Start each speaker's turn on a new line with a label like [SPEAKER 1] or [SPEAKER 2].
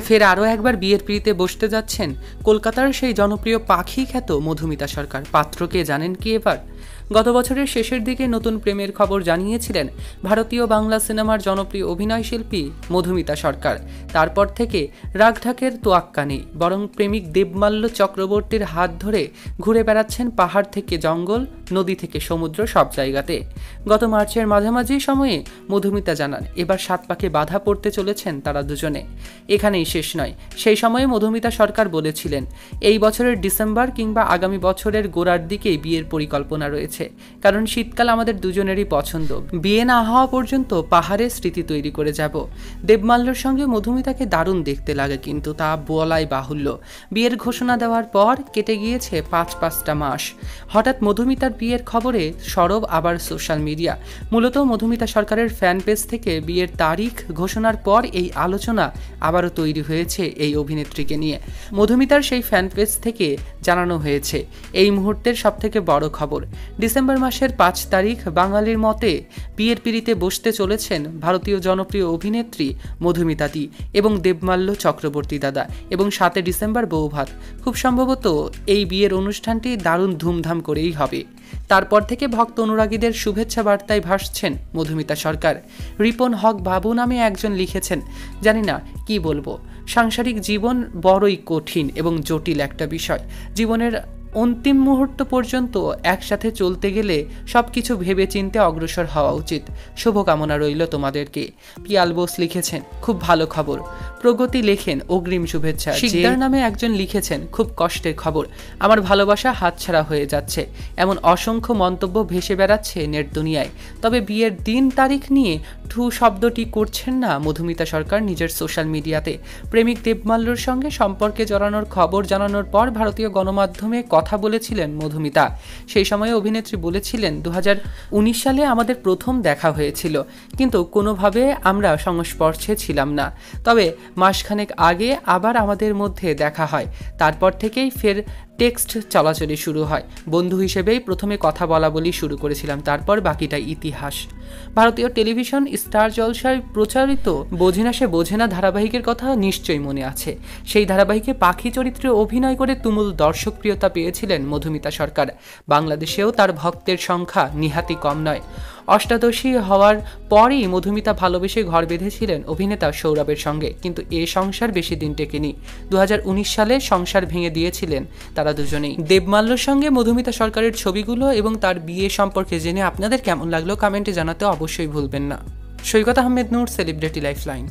[SPEAKER 1] ফের আরও একবার বিয়ের পিঁড়িতে বসতে যাচ্ছেন কলকাতার সেই জনপ্রিয় পাখি খ্যাত মধুমিতা সরকার। পাত্রকে জানেন কি এবার? গত বছরের শেষের দিকে নতুন প্রেমের খবর জানিয়েছিলেন ভারতীয় বাংলা সিনেমার জনপ্রিয় অভিনয়শিল্পী মধুমিতা সরকার। তারপর থেকে রাগঢাকের তোয়াক্কা নেই, বরং প্রেমিক দেবমাল্য চক্রবর্তীর হাত ধরে ঘুরে বেড়াচ্ছেন পাহাড় থেকে জঙ্গল, নদী থেকে সমুদ্র, সব জায়গাতে। গত মার্চের মাঝামাঝি সময়ে মধুমিতা জানান এবার 7 পাকে বাধা পড়তে চলেছেন তারা দুজনে। এখানেই শেষ নয়, সেই সময়ে মধুমিতা সরকার বলেছিলেন এই বছরের ডিসেম্বর কিংবা আগামী বছরের গোড়ার দিকেই বিয়ের পরিকল্পনা রয়েছে, কারণ শীতকাল আমাদের দুজনেরই পছন্দ। বিয়ে না হওয়া পর্যন্ত পাহাড়ের স্মৃতি তৈরি করে যাব। দেবমাল্যর সঙ্গে মধুমিতাকে দারুণ দেখতে লাগে, কিন্তু তা বলাই বাহুল্য। বিয়ের ঘোষণা দেওয়ার পর কেটে গিয়েছে 5-5টা মাস। হঠাৎ মধুমিতার বিয়ের খবরে সরব আবার সোশ্যাল মিডিয়া। মূলত মধুমিতা সরকারের ফ্যান পেজ থেকে বিয়ের তারিখ ঘোষণার পর এই আলোচনা আবারও তৈরি হয়েছে এই অভিনেত্রীকে নিয়ে। মধুমিতার সেই ফ্যান পেজ থেকে জানানো হয়েছে এই মুহূর্তের সবথেকে বড় খবর, ডিসেম্বর মাসের 5 তারিখ বাঙালির মতে বিয়ের পিঁড়িতে বসতে চলেছেন ভারতীয় জনপ্রিয় অভিনেত্রী মধুমিতা দি এবং দেবমাল্য চক্রবর্তী দাদা, এবং 7 ডিসেম্বর বৌভাত। খুব সম্ভবত এই বিয়ের অনুষ্ঠানটি দারুণ ধুমধাম করেই হবে। তারপর থেকে ভক্ত অনুরাগীদের শুভেচ্ছা বার্তায় ভাসছেন মধুমিতা সরকার। রিপন হক বাবু নামে একজন লিখেছেন, জানি না কি বলবো, সাংসারিক জীবন বড়ই কঠিন এবং জটিল একটা বিষয়। জীবনের অন্তিম মুহূর্ত পর্যন্ত একসাথে চলতে গেলে সবকিছু ভেবে চিন্তে অগ্রসর হওয়া উচিত। শুভকামনা রইল তোমাদেরকে। পিয়াল বোস লিখেছেন, খুব ভালো খবর। প্রগতি লেখেন, অগ্রিম শুভেচ্ছা। শিকদার নামে একজন লিখেছেন, খুব কষ্টের খবর, আমার ভালোবাসা হাতছাড়া হয়ে যাচ্ছে। এমন অসংখ্য মন্তব্য ভেসে বেড়াচ্ছে নেট দুনিয়ায়। তবে বিয়ের দিন তারিখ নিয়ে ঠু শব্দটি করছেন না মধুমিতা সরকার নিজের সোশ্যাল মিডিয়াতে। প্রেমিক দেবমাল্যর সঙ্গে সম্পর্কে জড়ানোর খবর জানানোর পর ভারতীয় গণমাধ্যমে কথা বলেছিলেন মধুমিতা। সেই সময়ে অভিনেত্রী বলেছিলেন 2019 সালে আমাদের প্রথম দেখা হয়েছিল, কিন্তু কোনোভাবে আমরা সংস্পর্শে ছিলাম না। তবে মাসখানেক আগে আবার আমাদের মধ্যে দেখা হয়, তারপর থেকেই ফের টেক্সট চলাচলি শুরু হয়। বন্ধু হিসেবেই প্রথমে কথা বলা বলি শুরু করেছিলাম, তারপর বাকিটা ইতিহাস। ভারতীয় টেলিভিশন স্টার জলসায় প্রচারিত বোঝে না সে বোঝে না ধারাবাহিকের কথা নিশ্চয়ই মনে আছে। সেই ধারাবাহিকে পাখি চরিত্রে অভিনয় করে তুমুল দর্শকপ্রিয়তা পেয়েছিলেন মধুমিতা সরকার। বাংলাদেশেও তার ভক্তের সংখ্যা নিহাতি কম নয়। অষ্টাদশী হওয়ার পরই মধুমিতা ভালোবেসে ঘর বেঁধেছিলেন অভিনেতা সৌরভের সঙ্গে, কিন্তু এ সংসার বেশি দিন টেকেনি। 2019 সালে সংসার ভেঙে দিয়েছিলেন তারা দুজনেই। দেবমাল্যর সঙ্গে মধুমিতা সরকারের ছবিগুলো এবং তার বিয়ে সম্পর্কে জেনে আপনাদের কেমন লাগলো কমেন্টে জানাতে অবশ্যই ভুলবেন না। সৈকত আহমেদ নূর, সেলিব্রিটি লাইফলাইন।